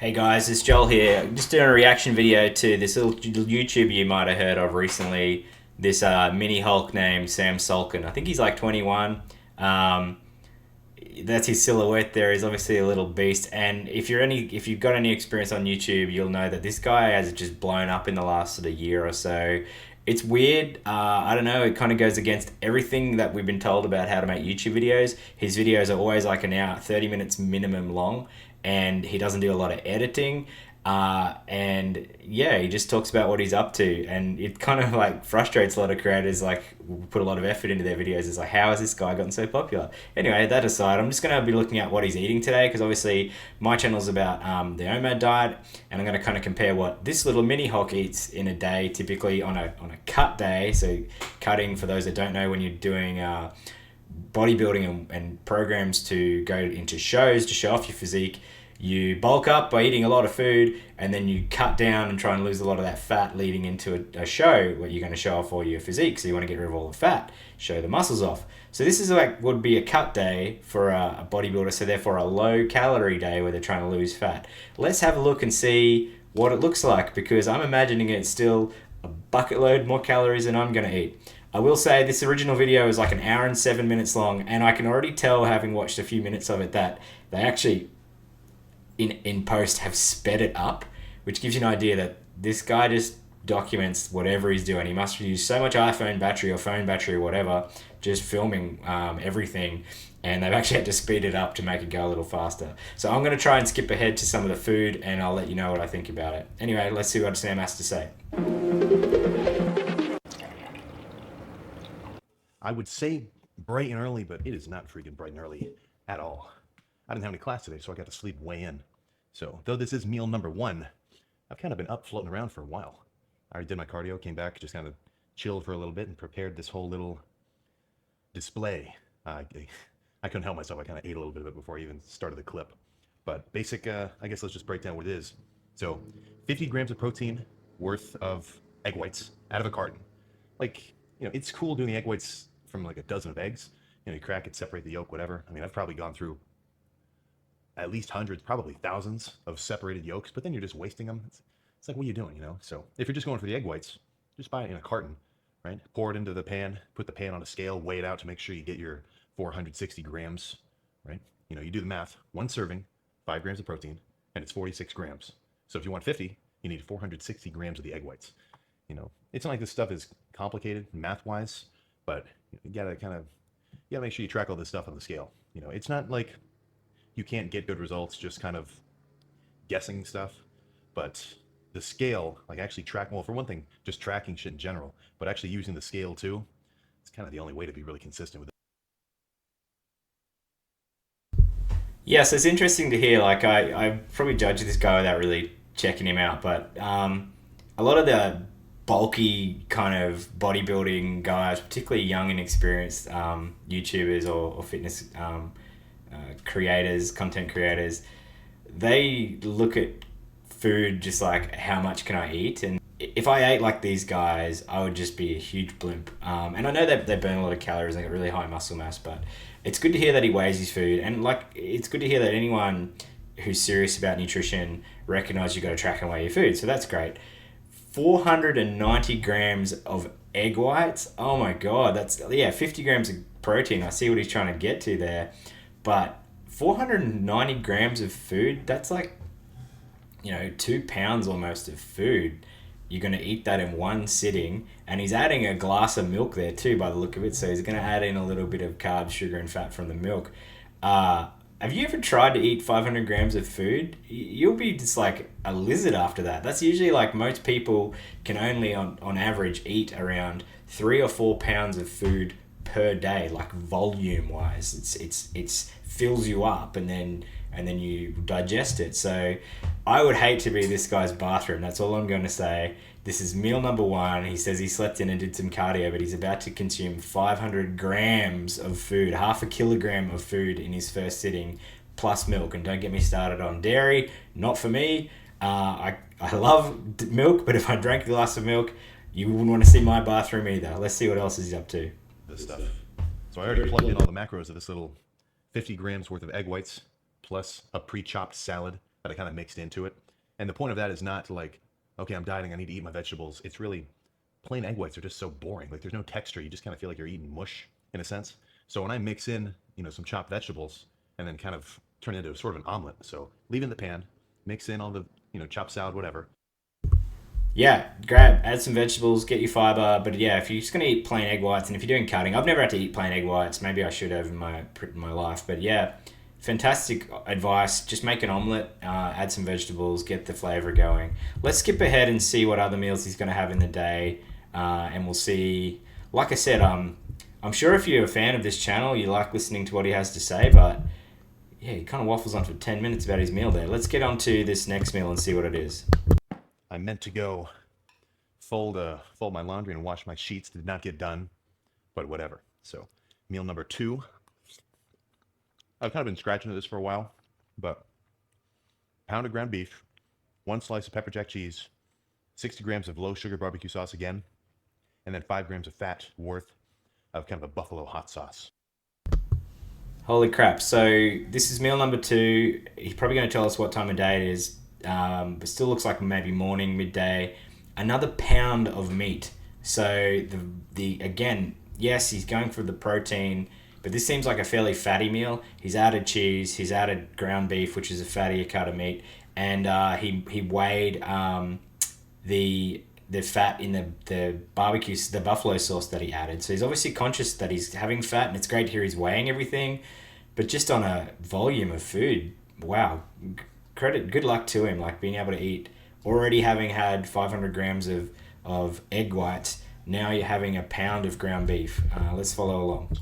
Hey guys, it's Joel here. I'm just doing a reaction video to this little YouTuber you might have heard of recently. This mini Hulk named Sam Sulkin. I think he's like 21. Um, that's his silhouette there. He's obviously a little beast. And if you've got any experience on YouTube, you'll know that this guy has just blown up in the last sort of year or so. It's weird. I don't know. It kind of goes against everything that we've been told about how to make YouTube videos. His videos are always like an hour, 30 minutes minimum long, and he doesn't do a lot of editing. And yeah, he just talks about what he's up to, and it kind of like frustrates a lot of creators. Like, put a lot of effort into their videos. It's like, how has this guy gotten so popular? Anyway, that aside, I'm just going to be looking at what he's eating today because obviously my channel's about the OMAD diet, and I'm going to kind of compare what this little mini Hulk eats in a day, typically on a cut day. So cutting, for those that don't know, when you're doing bodybuilding and programs to go into shows to show off your physique, you bulk up by eating a lot of food, and then you cut down and try and lose a lot of that fat leading into a show where you're going to show off all your physique. So you want to get rid of all the fat, show the muscles off. So this is like would be a cut day for a bodybuilder, so therefore a low calorie day where they're trying to lose fat. Let's have a look and see what it looks like, because I'm imagining it's still a bucket load more calories than I'm going to eat. I will say this original video is like an hour and 7 minutes long, and I can already tell, having watched a few minutes of it, that they actually in post have sped it up, which gives you an idea that this guy just documents whatever he's doing. He must use so much iPhone battery or phone battery or whatever, just filming everything, and they've actually had to speed it up to make it go a little faster. So I'm going to try and skip ahead to some of the food, and I'll let you know what I think about it. Anyway, let's see what Sam has to say. I would say bright and early, but it is not freaking bright and early at all. I didn't have any class today, so I got to sleep way in. So, though this is meal number one, I've kind of been up floating around for a while. I already did my cardio, came back, just kind of chilled for a little bit, and prepared this whole little display. I couldn't help myself. I kind of ate a little bit of it before I even started the clip. But basic, I guess let's just break down what it is. So, 50 grams of protein worth of egg whites out of a carton. Like, it's cool doing the egg whites from like a dozen of eggs. You crack it, separate the yolk, whatever. I mean, I've probably gone through at least hundreds, probably thousands of separated yolks, but then you're just wasting them. It's like, what are you doing, So if you're just going for the egg whites, just buy it in a carton, right? Pour it into the pan, put the pan on a scale, weigh it out to make sure you get your 460 grams, right? You do the math. One serving, 5 grams of protein, and it's 46 grams. So if you want 50, you need 460 grams of the egg whites. It's not like this stuff is complicated math-wise, but you gotta make sure you track all this stuff on the scale. It's not like you can't get good results just kind of guessing stuff, but the scale, like actually well, for one thing, just tracking shit in general, but actually using the scale too, it's kind of the only way to be really consistent with it. Yes, it's interesting to hear. Like, I probably judge this guy without really checking him out, but a lot of the bulky kind of bodybuilding guys, particularly young and experienced YouTubers or fitness creators, content creators, they look at food just like, how much can I eat? And if I ate like these guys, I would just be a huge blimp. And I know that they burn a lot of calories and get really high muscle mass, but it's good to hear that he weighs his food. And like, it's good to hear that anyone who's serious about nutrition recognizes you've got to track and weigh your food. So that's great. 490 grams of egg whites. Oh my God, that's 50 grams of protein. I see what he's trying to get to there. But 490 grams of food, that's like, 2 pounds almost of food. You're going to eat that in one sitting. And he's adding a glass of milk there too, by the look of it. So he's going to add in a little bit of carbs, sugar, and fat from the milk. Have you ever tried to eat 500 grams of food? You'll be just like a lizard after that. That's usually like most people can only on average eat around 3 or 4 pounds of food per day, like volume wise. It's fills you up and then you digest it. So I would hate to be this guy's bathroom. That's all I'm going to say. This is meal number one. He says he slept in and did some cardio, but he's about to consume 500 grams of food, half a kilogram of food in his first sitting, plus milk. And don't get me started on dairy. Not for me. I love milk, but if I drank a glass of milk, you wouldn't want to see my bathroom either. Let's see what else he's up to. This stuff. So I already plugged in all the macros of this little 50 grams worth of egg whites, plus a pre-chopped salad that that I kind of mixed into it. And the point of that is not like, okay, I'm dieting, I need to eat my vegetables. It's really plain egg whites are just so boring. Like there's no texture. You just kind of feel like you're eating mush in a sense. So when I mix in, some chopped vegetables and then kind of turn it into sort of an omelet. So leave it in the pan, mix in all the, chopped salad, whatever. Yeah, add some vegetables, get your fiber. But yeah, if you're just gonna eat plain egg whites, and if you're doing cutting, I've never had to eat plain egg whites. Maybe I should have in my life. But yeah, fantastic advice. Just make an omelet, add some vegetables, get the flavor going. Let's skip ahead and see what other meals he's gonna have in the day, and we'll see. Like I said, I'm sure if you're a fan of this channel, you like listening to what he has to say. But yeah, he kind of waffles on for 10 minutes about his meal there. Let's get on to this next meal and see what it is. I meant to go fold my laundry and wash my sheets. Did not get done, but whatever. So meal number 2. I've kind of been scratching at this for a while, but pound of ground beef, 1 slice of pepper jack cheese, 60 grams of low sugar barbecue sauce again, and then 5 grams of fat worth of kind of a buffalo hot sauce. Holy crap. So this is meal number 2. He's probably going to tell us what time of day it is. But still looks like maybe morning, midday. Another pound of meat. So the again, yes, he's going for the protein, but this seems like a fairly fatty meal. He's added cheese, he's added ground beef, which is a fattier cut of meat, and he weighed the fat in the barbecue, the buffalo sauce that he added. So he's obviously conscious that he's having fat, and it's great to hear he's weighing everything. But just on a volume of food, wow, good luck to him, like being able to eat, already having had 500 grams of egg whites. Now you're having a pound of ground beef. Let's follow along.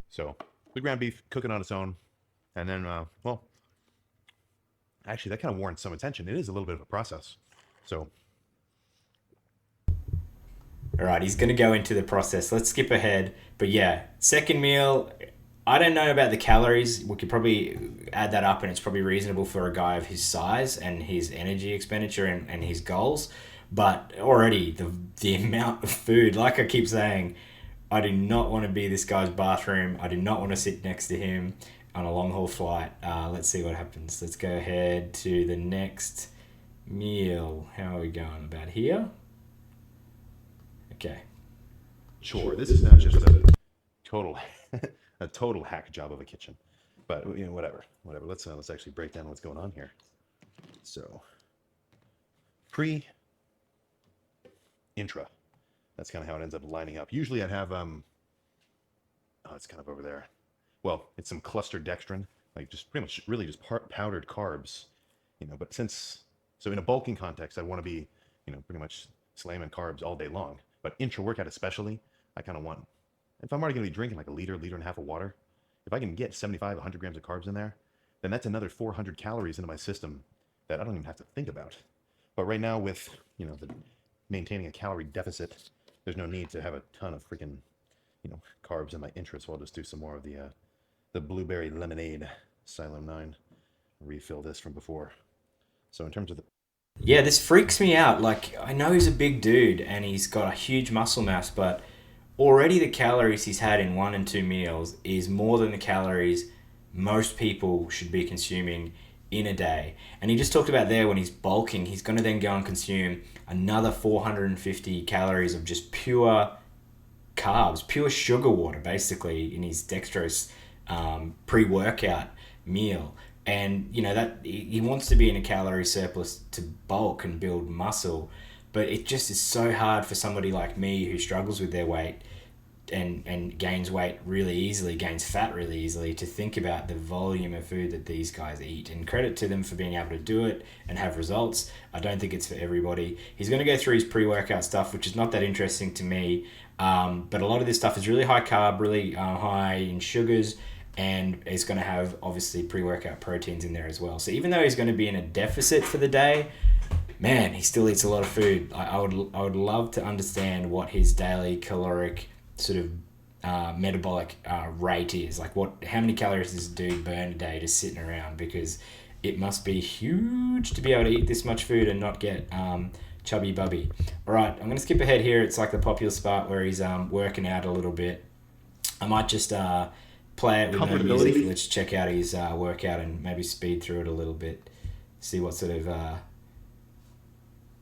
So the ground beef cooking on its own, and then well, actually that kind of warrants some attention. It is a little bit of a process. So all right, he's going to go into the process. Let's skip ahead. But yeah, second meal, I don't know about the calories. We could probably add that up, and it's probably reasonable for a guy of his size and his energy expenditure and his goals. But already the amount of food, like I keep saying, I do not want to be this guy's bathroom. I do not want to sit next to him on a long haul flight. Let's see what happens. Let's go ahead to the next meal. How are we going about here? Okay. sure, this is not just a total a total hack job of a kitchen, but whatever. Let's actually break down what's going on here. So pre intra, that's kind of how it ends up lining up. Usually I'd have oh, it's kind of over there. Well, it's some clustered dextrin, like just pretty much really just powdered carbs, but so in a bulking context, I want to be, pretty much slamming carbs all day long. But intra workout especially, I kind of want, if I'm already going to be drinking like a liter and a half of water, if I can get 75, 100 grams of carbs in there, then that's another 400 calories into my system that I don't even have to think about. But right now with, maintaining a calorie deficit, there's no need to have a ton of freaking, carbs in my intra. So I'll just do some more of the blueberry lemonade, Xylem 9, refill this from before. So in terms of the... Yeah, this freaks me out. Like, I know he's a big dude and he's got a huge muscle mass, but already the calories he's had in 1 and 2 meals is more than the calories most people should be consuming in a day. And he just talked about there, when he's bulking, he's going to then go and consume another 450 calories of just pure carbs, pure sugar water, basically, in his dextrose pre-workout meal. And that he wants to be in a calorie surplus to bulk and build muscle, but it just is so hard for somebody like me who struggles with their weight and gains weight really easily, gains fat really easily, to think about the volume of food that these guys eat. And credit to them for being able to do it and have results. I don't think it's for everybody. He's going to go through his pre-workout stuff, which is not that interesting to me, but a lot of this stuff is really high carb, really high in sugars, and it's going to have obviously pre-workout proteins in there as well. So even though he's going to be in a deficit for the day, man, he still eats a lot of food. I would love to understand what his daily caloric sort of metabolic rate is. Like how many calories does this dude burn a day just sitting around? Because it must be huge to be able to eat this much food and not get chubby bubby. All right, I'm going to skip ahead here. It's like the popular spot where he's working out a little bit. I might just play it with no music. Let's check out his workout and maybe speed through it a little bit. See what sort of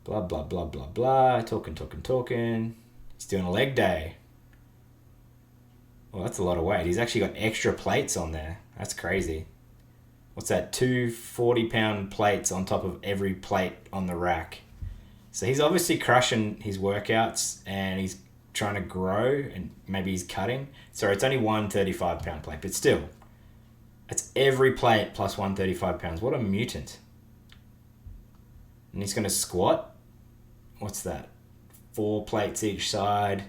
blah, blah, blah, blah, blah. Talking. He's doing a leg day. Well, that's a lot of weight. He's actually got extra plates on there. That's crazy. What's that? 2 40-pound plates on top of every plate on the rack. So he's obviously crushing his workouts and he's trying to grow, and maybe he's cutting. Sorry, it's only one 35-pound plate, but still, that's every plate plus 135 pounds. What a mutant. And he's going to squat. What's that? 4 plates each side.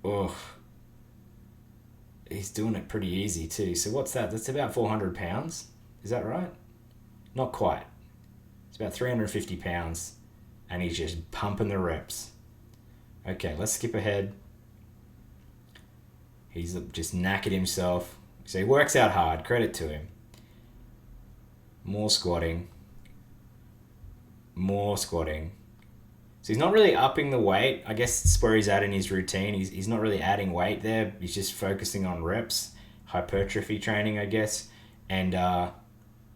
Ugh. He's doing it pretty easy too. So what's that? That's about 400 pounds. Is that right? Not quite. It's about 350 pounds. And he's just pumping the reps. Okay, let's skip ahead. He's just knackered himself. So he works out hard. Credit to him. More squatting. So he's not really upping the weight. I guess it's where he's at in his routine. He's not really adding weight there. He's just focusing on reps. Hypertrophy training, I guess. And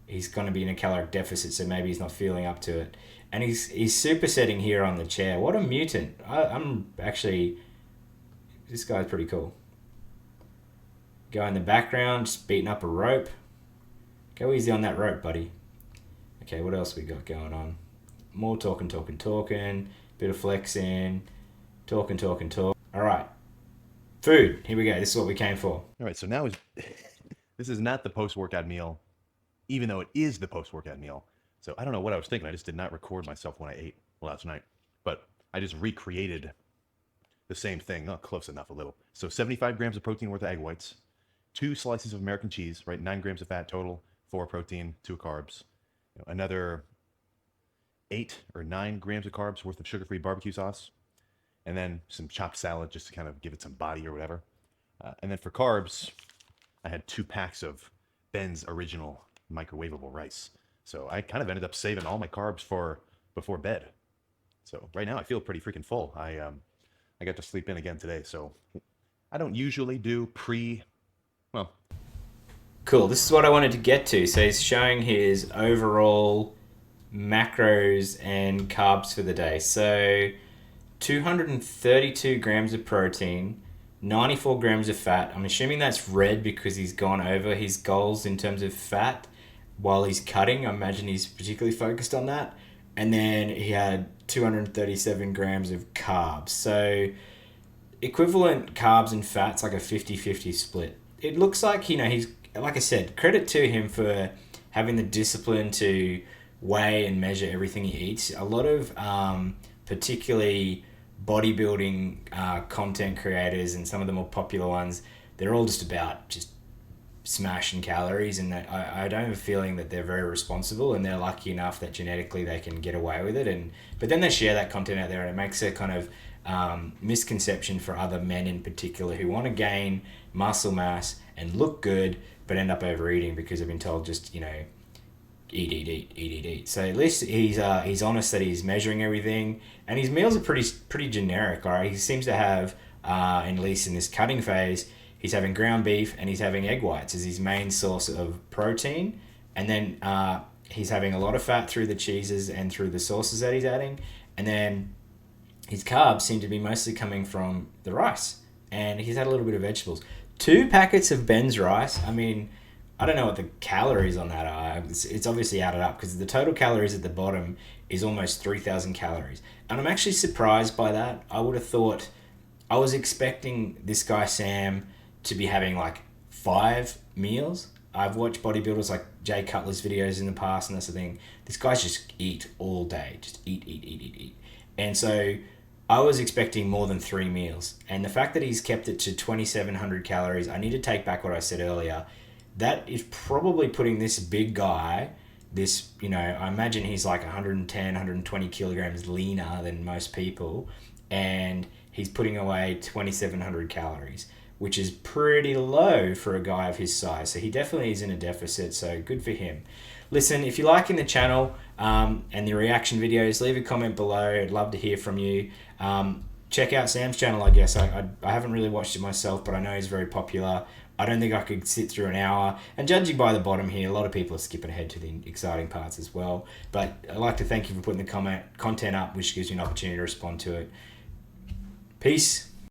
he's going to be in a caloric deficit, so maybe he's not feeling up to it. And he's supersetting here on the chair. What a mutant. I'm actually... This guy's pretty cool. Go in the background, just beating up a rope. Go easy on that rope, buddy. Okay, what else we got going on? More talking. Bit of flexing. Talking. All right. Food. Here we go. This is what we came for. All right, so now this is not the post-workout meal, even though it is the post-workout meal. So I don't know what I was thinking. I just did not record myself when I ate last night. But I just recreated the same thing. Oh, close enough a little. So 75 grams of protein worth of egg whites, 2 slices of American cheese, right? 9 grams of fat total, 4 protein, 2 carbs. Another 8 or 9 grams of carbs worth of sugar-free barbecue sauce, and then some chopped salad just to kind of give it some body or whatever. And then for carbs, I had 2 packs of Ben's original microwavable rice. So I kind of ended up saving all my carbs for before bed. So right now I feel pretty freaking full. I got to sleep in again today. So I don't usually do Cool. This is what I wanted to get to. So he's showing his overall macros and carbs for the day. So 232 grams of protein, 94 grams of fat. I'm assuming that's red because he's gone over his goals in terms of fat while he's cutting. I imagine he's particularly focused on that. And then he had 237 grams of carbs. So equivalent carbs and fats, like a 50-50 split. It looks like, he's, like I said, credit to him for having the discipline to weigh and measure everything he eats. A lot of particularly bodybuilding content creators and some of the more popular ones, they're all just about just smashing calories, and I don't have a feeling that they're very responsible, and they're lucky enough that genetically they can get away with it. But then they share that content out there, and it makes a kind of misconception for other men in particular who want to gain muscle mass and look good but end up overeating because they've been told just eat. So at least he's honest that he's measuring everything, and his meals are pretty generic. All right, he seems to have at least in this cutting phase, he's having ground beef and he's having egg whites as his main source of protein, and then he's having a lot of fat through the cheeses and through the sauces that he's adding, and then his carbs seem to be mostly coming from the rice, and he's had a little bit of vegetables. 2 packets of Ben's rice. I mean, I don't know what the calories on that are. It's obviously added up because the total calories at the bottom is almost 3,000 calories. And I'm actually surprised by that. I would have thought, I was expecting this guy Sam to be having like 5 meals. I've watched bodybuilders like Jay Cutler's videos in the past, and that's the thing. This guy's just eat all day. Just eat. And so I was expecting more than 3 meals. And the fact that he's kept it to 2,700 calories, I need to take back what I said earlier. That is probably putting this big guy, I imagine he's like 110, 120 kilograms leaner than most people, and he's putting away 2,700 calories, which is pretty low for a guy of his size. So he definitely is in a deficit, so good for him. Listen, if you're liking the channel and the reaction videos, leave a comment below. I'd love to hear from you. check out Sam's channel, I guess. I haven't really watched it myself, but I know he's very popular. I don't think I could sit through an hour. And judging by the bottom here, a lot of people are skipping ahead to the exciting parts as well. But I'd like to thank you for putting the content up, which gives you an opportunity to respond to it. Peace.